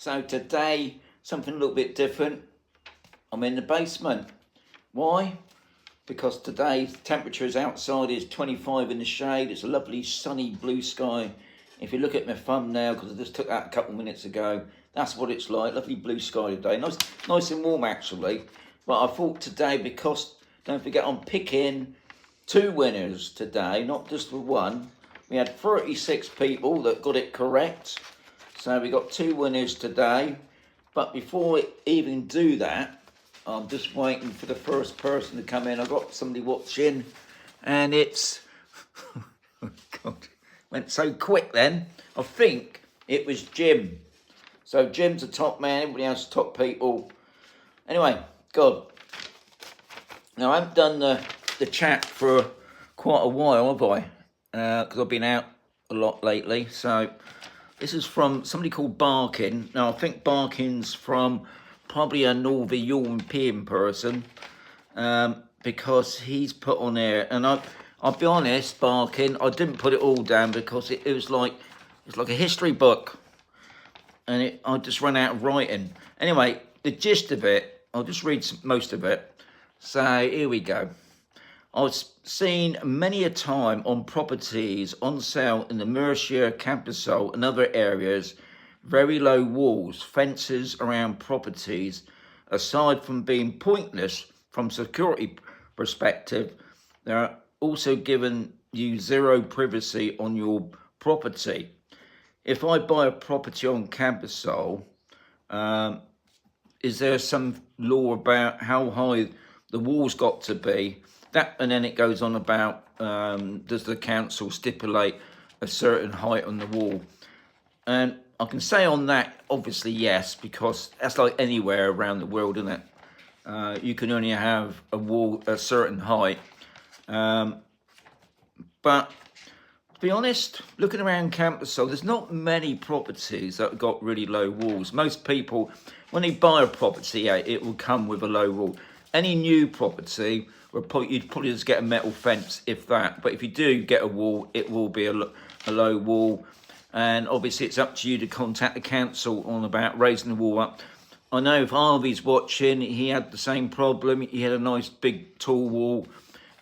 So today, something a little bit different. I'm in the basement. Why? Because today's temperatures outside is 25 in the shade. It's a lovely sunny blue sky. If you look at my thumbnail, because I just took that a couple of minutes ago, that's what it's like. Lovely blue sky today. Nice and warm actually. But I thought today, because don't forget I'm picking 2 winners today, not just the one. We had 36 people that got it correct. So we got 2 winners today. But before we even do that, I'm just waiting for the first person to come in. I've got somebody watching, and it's... oh God, went so quick then. I think it was Jim. So Jim's the top man, everybody else top people. Anyway, God. Now, I haven't done the chat for quite a while, have I? Because I've been out a lot lately. So this is from somebody called Barkin. Now, I think Barkin's from probably a Northern European person, because he's put on there, and I'll be honest, Barkin, I didn't put it all down because it was like a history book, and I just ran out of writing. Anyway, the gist of it, I'll just read most of it. So here we go. I've seen many a time on properties on sale in the Murcia, Camposol and other areas, very low walls, fences around properties. Aside from being pointless from security perspective, they are also giving you zero privacy on your property. If I buy a property on Camposol, is there some law about how high the walls got to be? That, and then it goes on about, does the council stipulate a certain height on the wall? And I can say on that, obviously, yes, because that's like anywhere around the world, isn't it? You can only have a wall a certain height. But to be honest, looking around Camposol, there's not many properties that have got really low walls. Most people, when they buy a property, yeah, it will come with a low wall. Any new property, you'd probably just get a metal fence, if that. But if you do get a wall, it will be a low wall. And obviously it's up to you to contact the council on about raising the wall up. I know if Harvey's watching, he had the same problem. He had a nice big tall wall.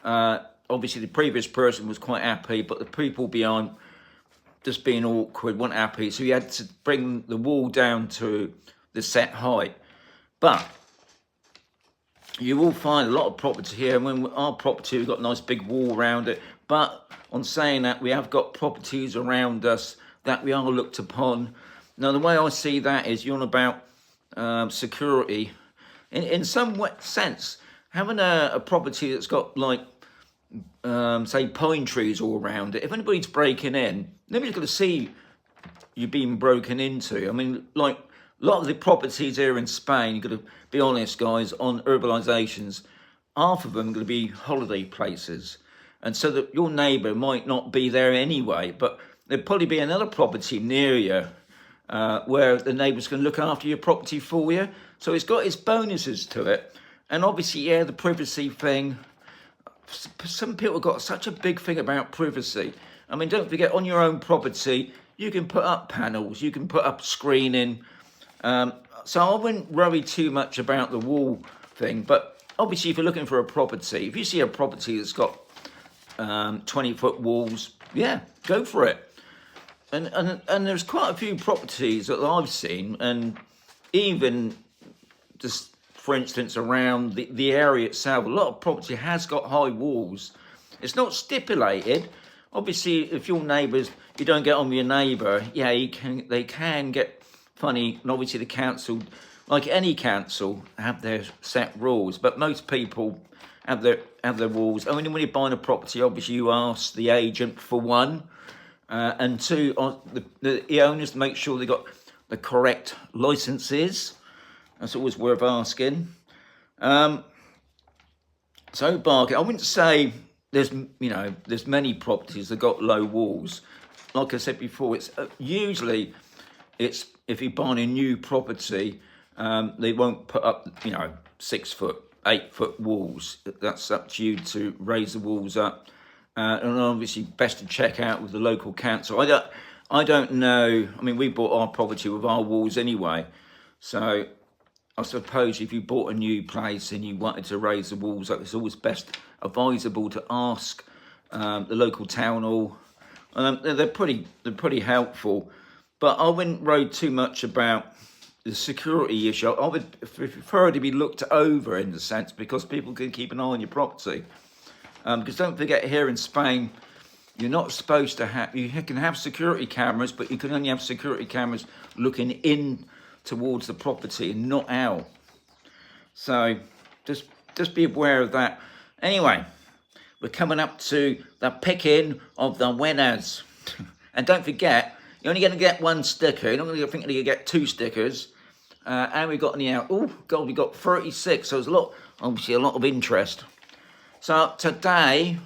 Obviously the previous person was quite happy, but the people behind just being awkward weren't happy. So he had to bring the wall down to the set height. But you will find a lot of property here. And when our property, we've got a nice big wall around it. But on saying that, we have got properties around us that we are looked upon. Now, the way I see that is you're on about security. In some sense, having a property that's got, like, say, pine trees all around it, if anybody's breaking in, nobody's going to see you being broken into. I mean, like, a lot of the properties here in Spain, you've got to be honest, guys, on urbanizations, half of them are going to be holiday places. And so that your neighbour might not be there anyway, but there'll probably be another property near you where the neighbours can look after your property for you. So it's got its bonuses to it. And obviously, yeah, the privacy thing. Some people have got such a big thing about privacy. I mean, don't forget, on your own property, you can put up panels, you can put up screening. So I wouldn't worry too much about the wall thing. But obviously, if you're looking for a property, if you see a property that's got 20-foot walls, yeah, go for it. And there's quite a few properties that I've seen, and even just, for instance, around the area itself, a lot of property has got high walls. It's not stipulated. Obviously, if your neighbours, you don't get on with your neighbour, yeah, they can get funny. And obviously the council, like any council, have their set rules, but most people have their rules. I mean, when you're buying a property, obviously you ask the agent for one, and two, the owners to make sure they got the correct licenses. That's always worth asking. So, Bargain, I wouldn't say there's many properties that got low walls. Like I said before, it's usually if you're buying a new property, they won't put up 6 foot, 8 foot walls. That's up to you to raise the walls up. And obviously best to check out with the local council. I don't know. I mean, we bought our property with our walls anyway. So I suppose if you bought a new place and you wanted to raise the walls, it's always best advisable to ask the local town hall. They're pretty helpful. But I wouldn't worry too much about the security issue. I would prefer to be looked over in the sense because people can keep an eye on your property. Because don't forget, here in Spain, you're not supposed to have, you can have security cameras, but you can only have security cameras looking in towards the property and not out. So just be aware of that. Anyway, we're coming up to the picking of the winners. And don't forget, you're only going to get one sticker. You're not going to think you're going to get 2 stickers. And we've got any out. Oh, God, we got 36. So there's obviously a lot of interest. So today,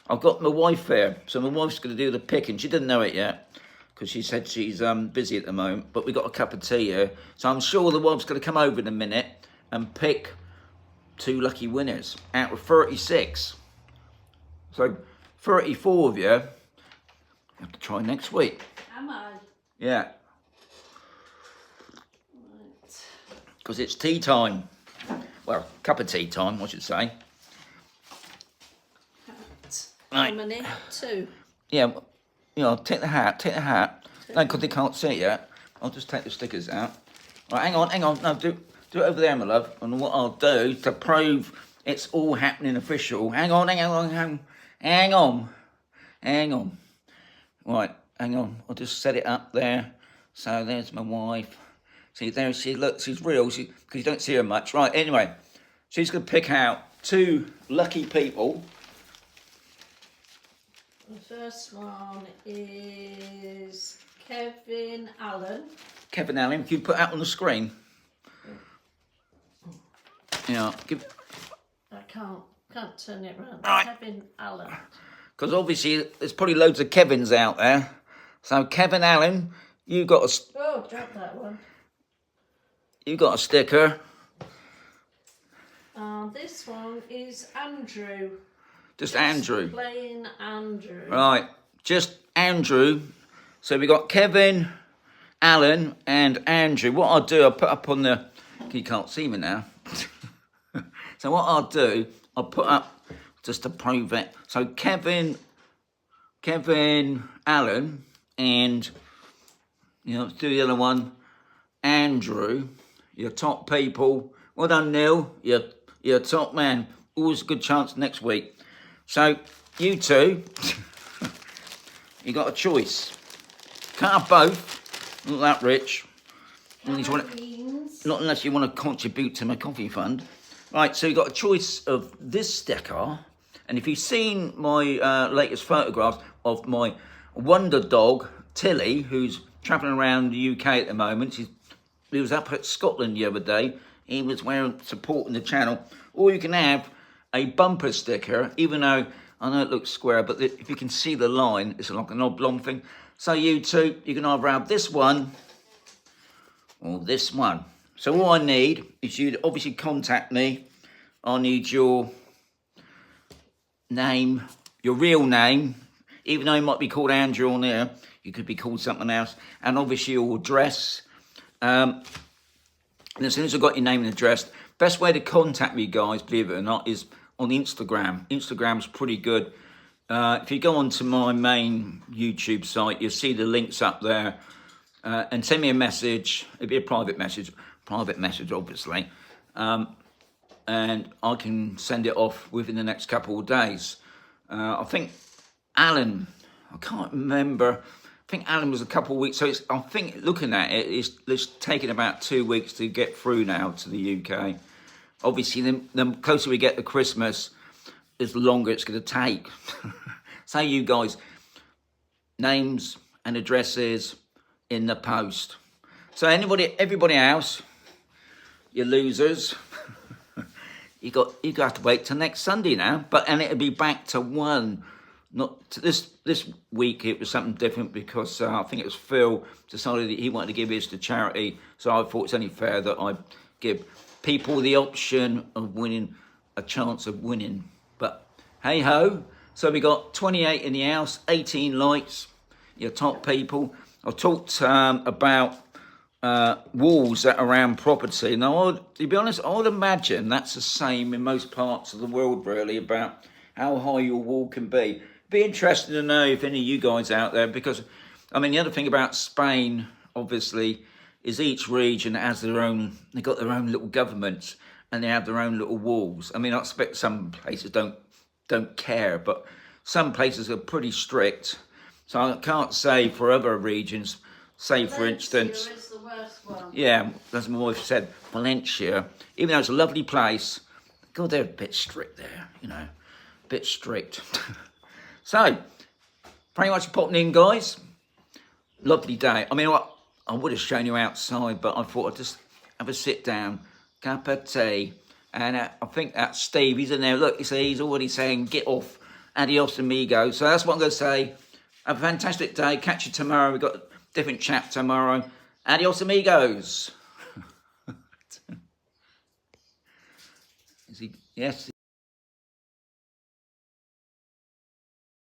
I've got my wife here. So my wife's going to do the picking. She didn't know it yet because she said she's busy at the moment. But we've got a cup of tea here. So I'm sure the wife's going to come over in a minute and pick 2 lucky winners out of 36. So 34 of you have to try next week. Am I? Yeah. Right. Because it's tea time. Well, cup of tea time, I should say. How many? 2. Yeah, take the hat. No, because they can't see it yet. I'll just take the stickers out. Right, hang on. No, do it over there, my love. And what I'll do to prove it's all happening official. Hang on. Right, hang on. I'll just set it up there. So there's my wife. See, there she looks. She's real. Because you don't see her much. Right, anyway. She's going to pick out 2 lucky people. The first one is Kevin Allen. Kevin Allen, can you put that on the screen? Yeah, I can't turn it around. Right. Kevin Allen. Because obviously there's probably loads of Kevins out there. So Kevin Allen, you got a. Oh, drop that one. You got a sticker. This one is Andrew. Just Andrew. Plain Andrew. Right, just Andrew. So we got Kevin, Alan, and Andrew. What I'll do, I'll put up on the. You can't see me now. So what I'll do, I'll put up just to prove it. So Kevin, Alan, and let's do the other one. Andrew, your top people. Well done, Neil. You're top man. Always a good chance next week. So, you 2, you got a choice. Can't have both. Not that rich. Not unless you want to contribute to my coffee fund. Right, so you got a choice of this sticker. And if you've seen my latest photographs of my wonder dog, Tilly, who's travelling around the UK at the moment. He was up at Scotland the other day. He was supporting the channel. Or you can have a bumper sticker, even though I know it looks square, but if you can see the line, it's like an oblong thing. So you 2, you can either have this one or this one. So all I need is you to obviously contact me. I need your name, your real name, even though you might be called Andrew on there, you could be called something else, and obviously your address. And as soon as I've got your name and address, best way to contact me, guys, believe it or not, is on Instagram. Instagram's pretty good. If you go onto my main YouTube site, you'll see the links up there. And send me a message. It'll be a private message obviously. And I can send it off within the next couple of days. I think Alan, I can't remember. I think Alan was a couple of weeks. So I think looking at it, it's taken about 2 weeks to get through now to the UK. Obviously, the closer we get to Christmas, the longer it's going to take. So you guys, names and addresses in the post. So everybody else, you losers, you have to wait till next Sunday now. And it'll be back to 1. Not to this week. It was something different because I think it was Phil decided that he wanted to give his to charity. So I thought it's only fair that I give people the option of winning, a chance of winning. But hey ho. So we got 28 in the house, 18 likes, your top people. I've talked about walls that are around property. Now, to be honest, I would imagine that's the same in most parts of the world, really, about how high your wall can be. Be interested to know if any of you guys out there, because, I mean, the other thing about Spain, obviously, is each region has their own, they've got their own little governments, and they have their own little walls. I mean, I expect some places don't care, but some places are pretty strict. So I can't say for other regions, say for instance, Valencia is the worst one. yeah, as my wife said, Valencia, even though it's a lovely place, God, they're a bit strict there, you know, a bit strict. So, very much for popping in, guys. Lovely day. I mean, I would have shown you outside, but I thought I'd just have a sit down, cup of tea, and I think that's Steve. He's in there. Look, you see, he's already saying, get off. Adios, amigo. So that's what I'm going to say. Have a fantastic day. Catch you tomorrow. We've got a different chat tomorrow. Adios, amigos. Is he? Yes.